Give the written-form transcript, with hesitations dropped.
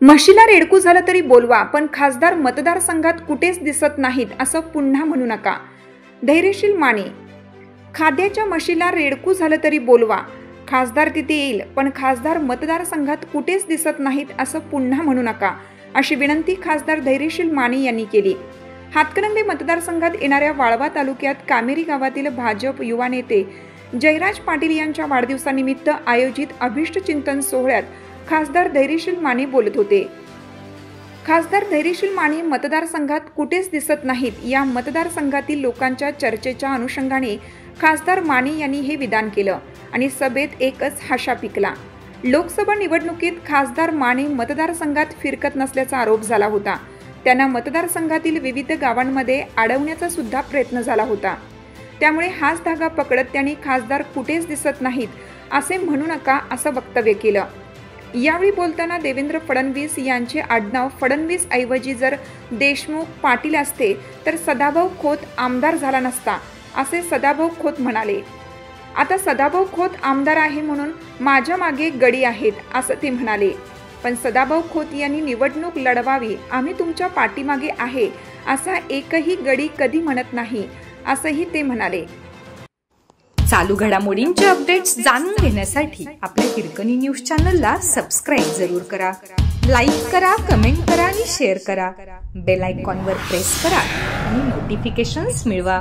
म्हशीला रेडकू झालं तरी बोलवा, पण खासदार मतदारसंघात कुठेच दिसत नाहीत असं पुन्हा म्हणू नका. धैर्यशील माने. खाद्याच्या म्हशीला रेडकू झालं तरी बोलवा, खासदार तिथे येईल, पण खासदार मतदारसंघात कुठेच दिसत नाहीत असं पुन्हा म्हणू नका, अशी विनंती खासदार धैर्यशील माने यांनी केली. हातकणंगले मतदारसंघात येणाऱ्या वाळवा तालुक्यात कामेरी गावातील भाजप युवा नेते जयराज पाटील यांच्या वाढदिवसानिमित्त आयोजित अभिष्ट चिंतन सोहळ्यात खासदार धैर्यशील माने बोलत होते. खासदार धैर्यशील माने मतदारसंघात कुठेच दिसत नाहीत या मतदारसंघातील लोकांच्या चर्चेच्या अनुषंगाने खासदार माने यांनी हे विधान केलं आणि सभेत एकच हाशा पिकला. लोकसभा निवडणुकीत खासदार माने मतदारसंघात फिरकत नसल्याचा आरोप झाला होता. त्यांना मतदारसंघातील विविध गावांमध्ये अडवण्याचा सुद्धा प्रयत्न झाला होता. त्यामुळे हाच धागा पकडत त्यांनी खासदार कुठेच दिसत नाहीत असे म्हणू नका असं वक्तव्य केलं. यावेळी बोलताना देवेंद्र फडणवीस यांचे आडनाव फडणवीस ऐवजी जर देशमुख पाटील असते तर सदाभाऊ खोत आमदार झाला नसता, असे सदाभाऊ खोत म्हणाले. आता सदाभाऊ खोत आमदार आहे म्हणून माझ्या मागे गडी आहेत असं ते म्हणाले. पण सदाभाऊ खोत यांनी निवडणूक लढवावी, आम्ही तुमच्या पाठीमागे आहे असा एकही गडी कधी म्हणत नाही असंही ते म्हणाले. चालू घडामोडींचे अपडेट्स जाणून घेण्यासाठी आपल्या हिरकणी न्यूज चॅनलला सबस्क्राईब जरूर करा. लाईक करा, कमेंट करा आणि शेअर करा. बेल आयकॉनवर प्रेस करा आणि नोटिफिकेशन्स मिळवा.